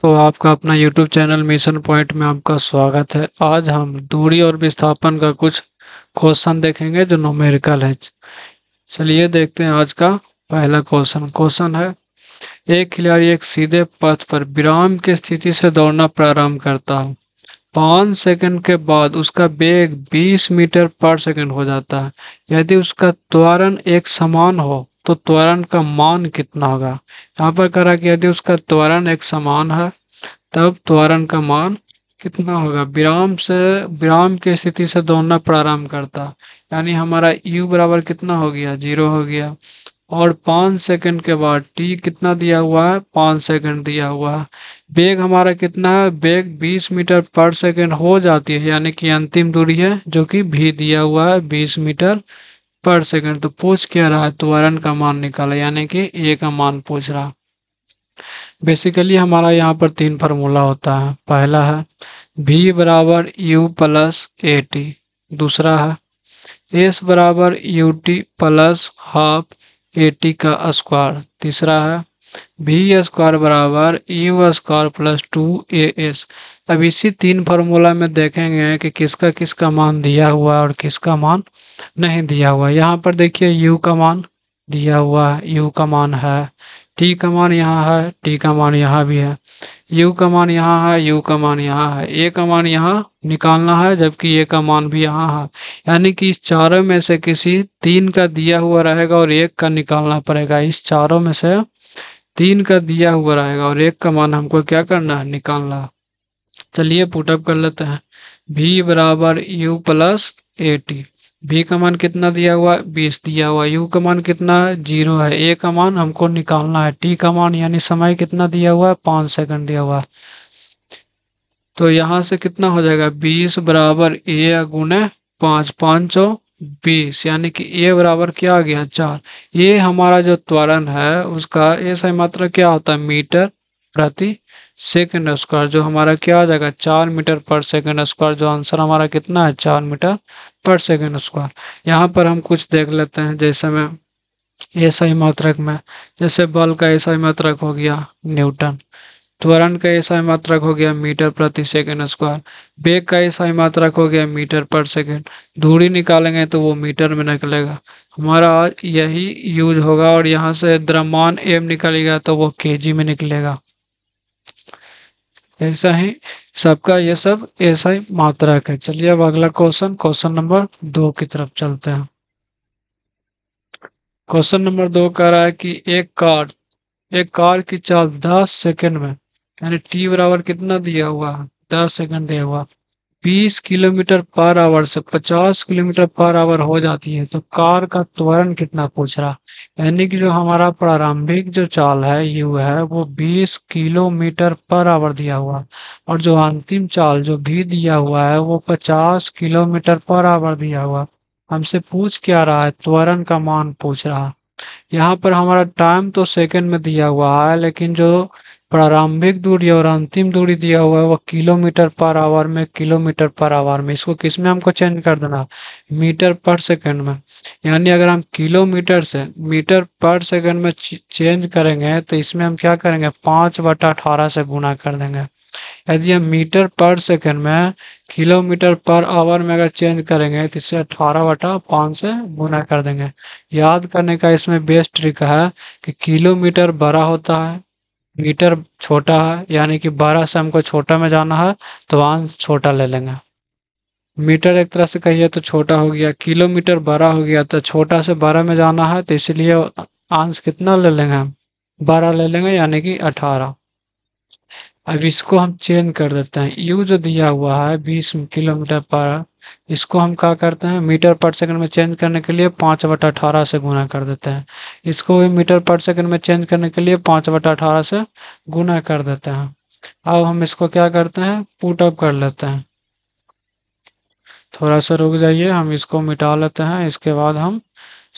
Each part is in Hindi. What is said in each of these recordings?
तो आपका अपना YouTube चैनल मिशन पॉइंट में आपका स्वागत है। आज हम दूरी और विस्थापन का कुछ क्वेश्चन देखेंगे जो न्यूमेरिकल है। चलिए देखते हैं आज का पहला क्वेश्चन है, एक खिलाड़ी एक सीधे पथ पर विराम की स्थिति से दौड़ना प्रारंभ करता है। 5 सेकंड के बाद उसका वेग 20 मीटर पर सेकंड हो जाता है। यदि उसका त्वरण एक समान हो तो त्वरण का मान कितना होगा। यहाँ पर करा कि यदि उसका त्वरण एक समान है तब त्वरण का मान कितना होगा। विराम की स्थिति से दौड़ना प्रारंभ करता, यानी हमारा u बराबर कितना हो गया, 0 हो गया। और 5 सेकंड के बाद t कितना दिया हुआ है, 5 सेकंड दिया हुआ है। वेग हमारा कितना है, वेग 20 मीटर पर सेकंड हो जाती है, यानी कि अंतिम दूरी है जो कि v दिया हुआ है 20 मीटर पर सेकंड। तो पूछ क्या रहा है, त्वरण का मान निकाला, यानी कि a का मान पूछ रहा। बेसिकली हमारा यहाँ पर 3 फार्मूला होता है। पहला है v बराबर u प्लस ए टी, दूसरा है s बराबर u t plus half a T का स्क्वायर, तीसरा है v स्क्वायर बराबर यू स्क्वायर प्लस 2as। अब इसी 3 फार्मूला में देखेंगे कि किसका किसका मान दिया हुआ है और किसका मान नहीं दिया हुआ है। यहाँ पर देखिए u का मान दिया हुआ है, u का मान है, t का मान यहाँ है, t का मान यहाँ भी है, u का मान यहाँ है, u का मान यहाँ है, a का मान यहाँ निकालना है जबकि a का मान भी यहाँ है। यानी कि इस चारों में से किसी 3 का दिया हुआ रहेगा और 1 का निकालना पड़ेगा। इस चारों में से 3 का दिया हुआ रहेगा और 1 का मान हमको क्या करना है, निकालना है। चलिए पुटअप कर लेते हैं। v बराबर u plus a T, v का मान कितना दिया हुआ है, 20 दिया हुआ है, u का मान कितना है, 0 है, a का मान हमको निकालना है, t का मान यानी समय कितना दिया हुआ है, 5 सेकंड दिया हुआ है। तो यहाँ से कितना हो जाएगा, 20 बराबर a गुने 5, 5 20, यानी कि a बराबर क्या आ गया, 4। ये हमारा जो त्वरण है उसका a सही मात्रा क्या होता है, मीटर प्रति सेकंड स्क्वायर, जो हमारा क्या आ जाएगा, 4 मीटर पर सेकंड स्क्वायर। जो आंसर हमारा कितना है, 4 मीटर पर सेकंड स्क्वायर। यहाँ पर हम कुछ देख लेते हैं, जैसे में ऐसा ही मात्रक में, जैसे बल का ऐसा ही मात्रक हो गया न्यूटन, त्वरण का ऐसा ही मात्रक हो गया मीटर प्रति सेकंड स्क्वायर, वेग का ऐसा ही मात्रक हो गया मीटर पर सेकंड। दूरी निकालेंगे तो वो मीटर में निकलेगा, हमारा यही यूज होगा। और यहाँ से द्रव्यमान एम निकलेगा तो वो केजी में निकलेगा। ऐसा ही सबका ये सब ऐसा ही मात्रक है। चलिए अब अगला क्वेश्चन नंबर 2 की तरफ चलते हैं। क्वेश्चन नंबर 2 कह रहा है कि एक कार की चाल 10 सेकंड में, यानी टी बराबर कितना दिया हुआ है, 10 सेकंड दिया हुआ, 20 किलोमीटर पर आवर से 50 किलोमीटर पर आवर हो जाती है, तो कार का त्वरण कितना पूछ रहा। यानी कि जो हमारा प्रारंभिक जो चाल है यू है वो 20 किलोमीटर पर आवर दिया हुआ है, और जो अंतिम चाल जो भी दिया हुआ है वो 50 किलोमीटर पर आवर दिया हुआ है। हमसे पूछ क्या रहा है, त्वरण का मान पूछ रहा है। यहाँ पर हमारा टाइम तो सेकंड में दिया हुआ है, लेकिन जो प्रारंभिक दूरी और अंतिम दूरी दिया हुआ है वो किलोमीटर पर आवर में, किलोमीटर पर आवर में। इसको किस में हमको चेंज कर देना, मीटर पर सेकंड में। यानी अगर हम किलोमीटर से मीटर पर सेकंड में चेंज करेंगे तो इसमें हम क्या करेंगे, 5/18 से गुना कर देंगे। यदि हम मीटर पर सेकंड में किलोमीटर पर आवर में अगर चेंज करेंगे तो इसे 18/5 से गुना कर देंगे। याद करने का इसमें बेस्ट ट्रिक है कि किलोमीटर बड़ा होता है, मीटर छोटा है, यानी कि 12 से हमको छोटा में जाना है तो आंसर छोटा ले लेंगे। मीटर एक तरह से कहिए तो छोटा हो गया, किलोमीटर बड़ा हो गया, तो छोटा से 12 में जाना है तो इसलिए आंसर कितना ले लेंगे हम, 12 ले लेंगे, यानी कि 18। अब इसको हम चेंज कर देते हैं, यू जो दिया हुआ है 20 किलोमीटर पर, इसको हम क्या करते हैं, मीटर पर सेकंड में चेंज करने के लिए 5/18 से गुना कर देते हैं। इसको भी मीटर पर सेकंड में चेंज करने के लिए 5/18 से गुना कर देते हैं। अब हम इसको क्या करते हैं, पुट अप कर लेते हैं। थोड़ा सा रुक जाइए, हम इसको मिटा लेते हैं, इसके बाद हम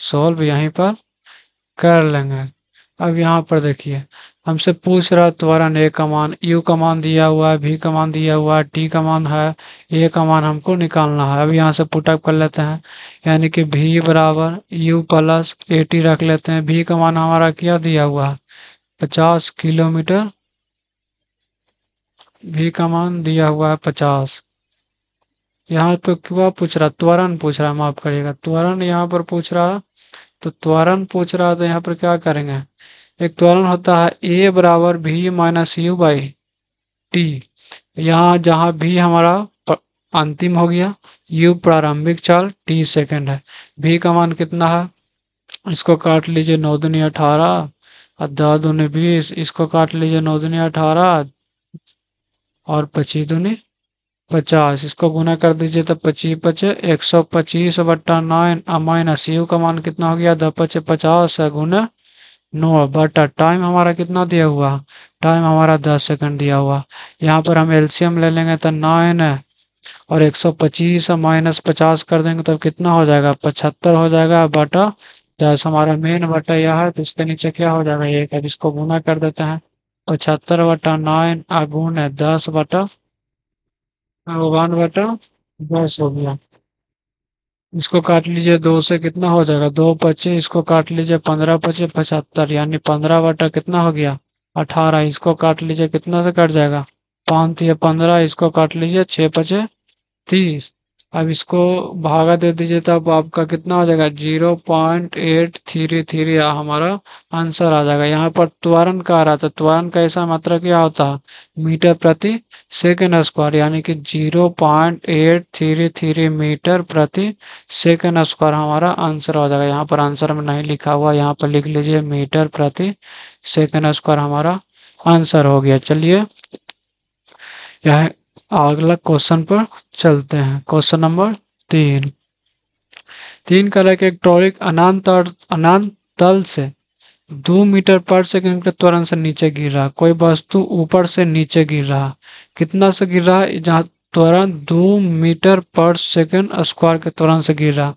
सॉल्व यहीं पर कर लेंगे। अब यहाँ पर देखिए हमसे पूछ रहा त्वरण ए का मान, यू का मान दिया हुआ है, भी का मान दिया हुआ है, टी का मान है, ए का मान हमको निकालना है। अब यहाँ से पुटअप कर लेते हैं, यानी कि भी बराबर यू प्लस ए टी रख लेते हैं। भी का मान हमारा क्या दिया हुआ है, 50 किलोमीटर v का मान दिया हुआ है 50। यहाँ पे क्या पूछ रहा, त्वरण पूछ रहा है, माफ करिएगा, त्वरण यहाँ पर पूछ रहा है। तो त्वरण पूछ रहा है तो यहाँ पर क्या करेंगे, एक त्वरण होता है ए बराबर भी माइनस यू बाई टी। यहाँ जहाँ भी हमारा अंतिम हो गया, यू प्रारंभिक चाल, टी सेकंड है। भी का मान कितना है, इसको काट लीजिए, 9 दूनी 18 और 10 दूनी 20, इसको काट लीजिए, 9 दूनी 18 और 25 दूनी 50, इसको गुना कर दीजिए तो 25 पचे 125/9 माइनस यू का मान कितना हो गया, 10 पचे 50 गुना 9 बटा टाइम हमारा कितना दिया हुआ, टाइम हमारा 10 सेकंड दिया हुआ। यहाँ पर हम एलसीएम ले लेंगे तो 9 और 125 माइनस 50 कर देंगे तो कितना हो जाएगा, 75 हो जाएगा बटा 10। हमारा मेन बटा यह है तो इसके नीचे क्या हो जाएगा, एक अब इसको गुना कर देते हैं, 75/9 गुण है 10/10 हो गया। इसको काट लीजिए, 2 से कितना हो जाएगा, 2 पच्चीस, इसको काट लीजिए, 15 पचे 75, यानी 15 बटा कितना हो गया, 18। इसको काट लीजिए, कितना से कट जाएगा, 5 या 15, इसको काट लीजिए, 6 पचे 30। अब इसको भागा दे दीजिए तब आपका कितना हो जाएगा, 0.833 हमारा आंसर आ जाएगा। यहाँ पर त्वरण का आ रहा था, त्वरण का ऐसा मात्रा क्या होता है, मीटर प्रति सेकंड स्क्वायर, यानी कि 0.833 मीटर प्रति सेकंड स्क्वायर हमारा आंसर हो जाएगा। यहाँ पर आंसर में नहीं लिखा हुआ, यहाँ पर लिख लीजिए मीटर प्रति सेकंड स्क्वायर हमारा आंसर हो गया। चलिए यह अगला क्वेश्चन पर चलते हैं। Question number 3। 3 कह रहा है कि एक ट्रॉलिक अनंत तल से 2 मीटर पर सेकंड के त्वरण से नीचे गिर रहा, कोई वस्तु ऊपर से नीचे गिर रहा, कितना से गिर रहा है, जहाँ त्वरण 2 मीटर पर सेकंड स्क्वायर के त्वरण से गिर रहा।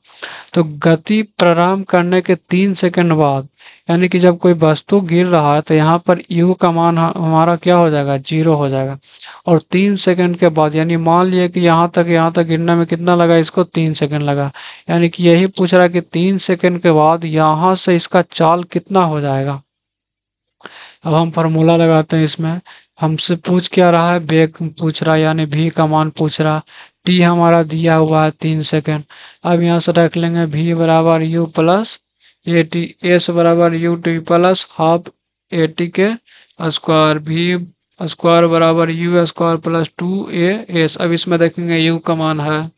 तो गति प्रारंभ करने के 3 सेकंड बाद, यानी कि जब कोई वस्तु गिर रहा है तो यहाँ पर u का मान हमारा क्या हो जाएगा, 0 हो जाएगा। और 3 सेकंड के बाद, यानी मान लिया कि यहाँ तक गिरने में कितना लगा, इसको 3 सेकंड लगा, यानी कि यही पूछ रहा है कि 3 सेकंड के बाद यहाँ से इसका चाल कितना हो जाएगा। अब हम फार्मूला लगाते हैं इसमें, हमसे पूछ क्या रहा है, वेग पूछ रहा है, यानी v का मान पूछ रहा। t हमारा दिया हुआ है 3 सेकंड। अब यहाँ से रख लेंगे v बराबर u plus a t, s बराबर u t plus half a t के स्क्वायर, v स्क्वायर बराबर u square plus 2a s। अब इसमें देखेंगे u का मान है,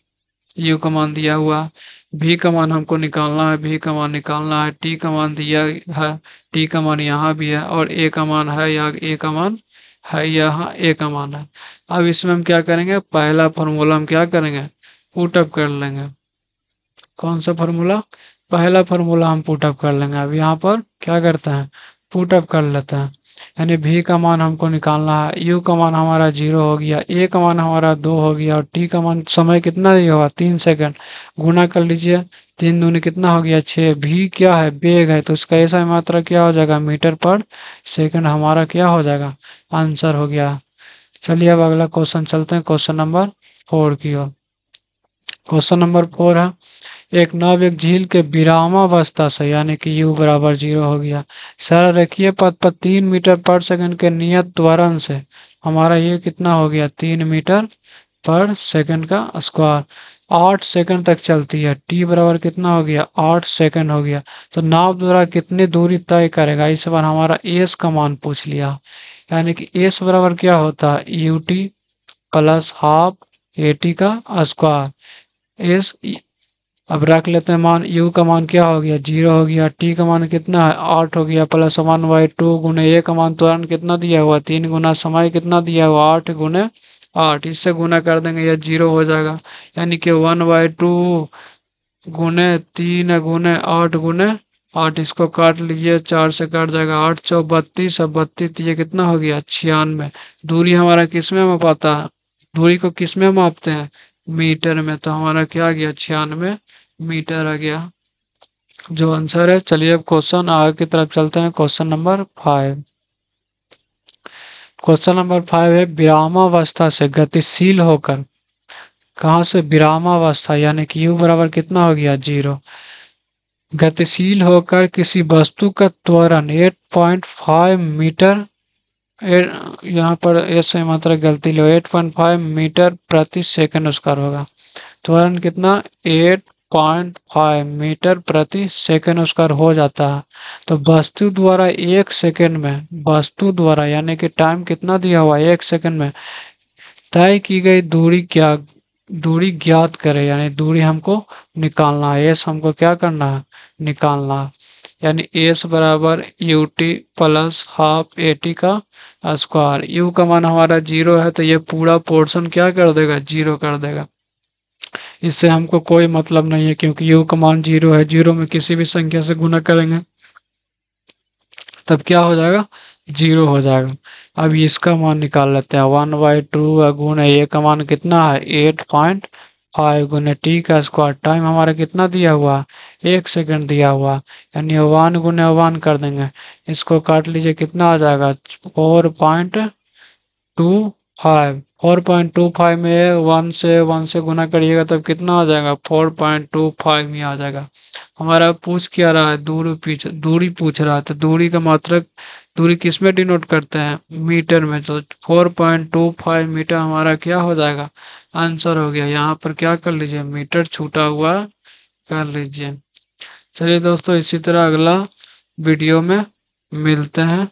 यू का मान दिया हुआ, भी का मान हमको निकालना है, भी का मान निकालना है, टी का मान दिया है, टी का मान यहाँ भी है, और ए का मान है, या ए का मान है, यहाँ ए का मान है। अब इसमें हम क्या करेंगे, पहला फॉर्मूला हम क्या करेंगे, पुटअप कर लेंगे। कौन सा फॉर्मूला, पहला फॉर्मूला हम पुटअप कर लेंगे। अब यहाँ पर क्या करते हैं, पुटअप कर लेते हैं, यानी भी का मान हमको निकालना है, यू का मान हमारा 0 हो गया, ए का मान हमारा 2 हो गया, और टी का मान समय कितना दिया होगा, 3 सेकंड। गुना कर लीजिए, 3 दूनी कितना हो गया, 6। भी क्या है, वेग है, तो इसका ऐसा मात्रा क्या हो जाएगा, मीटर पर सेकंड हमारा क्या हो जाएगा, आंसर हो गया। चलिए अब अगला क्वेश्चन चलते हैं, क्वेश्चन नंबर 4 की ओर। क्वेश्चन नंबर 4 है, एक नाव एक झील के विरामावस्था से, यानी कि u बराबर 0 हो गया, सरल रेखीय पथ पर 3 मीटर पर सेकंड के नियत त्वरण से, हमारा ये कितना हो गया, 3 मीटर पर सेकंड का स्क्वायर 8 सेकंड तक चलती है। t बराबर कितना हो गया, 8 सेकंड हो गया। तो नाव द्वारा कितनी दूरी तय करेगा, इस बार हमारा s का मान पूछ लिया, यानी कि s बराबर क्या होता है, you t plus half a T का स्क्वायर। एस अब रख लेते हैं मान, u का मान क्या हो गया, 0 हो गया, t का मान कितना है, 8 हो गया, प्लस 1/2 गुने a का मान तुरंत कितना दिया हुआ, 3 गुना समय कितना दिया हुआ, 8 गुने 8, इससे गुना कर देंगे यह 0 हो जाएगा, यानी कि 1/2 गुने 3 गुने 8 गुने 8, इसको काट लीजिए, 4 से काट जाएगा, 8 चौ 32, अब 32 ये कितना हो गया, 96। दूरी हमारा किस में मापाता है, दूरी को किस में मापते हैं, मीटर में, तो हमारा क्या आ गया, 96 मीटर आ गया जो आंसर है। चलिए अब क्वेश्चन आगे की तरफ चलते हैं, क्वेश्चन नंबर 5। क्वेश्चन नंबर 5 है, विरामावस्था से गतिशील होकर, कहाँ से, विरामावस्था, यानी कि u बराबर कितना हो गया, 0, गतिशील होकर किसी वस्तु का त्वरण 8.5 मीटर यहाँ पर एस से मात्रा गलती लो, 8.5 मीटर प्रति सेकंड उसका होगा। त्वरण कितना, 8.5 मीटर प्रति सेकंड उसका हो जाता है। तो वस्तु द्वारा एक सेकंड में, वस्तु द्वारा यानी कि टाइम कितना दिया हुआ है, एक सेकंड में तय की गई दूरी ज्ञात करे, यानी दूरी हमको निकालना है, एस हमको क्या करना है, निकालना है। यानी एस बराबर u t plus half a T का स्क्वायर। यू का मान हमारा 0 है तो ये पूरा पोर्शन क्या कर देगा, 0 कर देगा। इससे हमको कोई मतलब नहीं है क्योंकि यू का मान 0 है, 0 में किसी भी संख्या से गुना करेंगे तब क्या हो जाएगा, 0 हो जाएगा। अब इसका मान निकाल लेते हैं, 1/2 गुना ए का मान कितना है, 8.5 गुना टी का स्क्वायर। टाइम हमारा कितना दिया हुआ, 1 सेकंड दिया हुआ, यानी 1 गुना 1 कर देंगे। इसको काट लीजिए, कितना आ जाएगा, 4.25। 4.25 में 1 से गुना करिएगा तब कितना आ जाएगा, 4.25 में आ जाएगा। हमारा पूछ क्या रहा है, दूरी पूछ रहा है, तो दूरी का मात्रक, दूरी किस में डिनोट करते हैं, मीटर में। तो 4.25 मीटर हमारा क्या हो जाएगा, आंसर हो गया। यहाँ पर क्या कर लीजिए, मीटर छूटा हुआ कर लीजिए। चलिए दोस्तों, इसी तरह अगला वीडियो में मिलते हैं।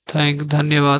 धन्यवाद।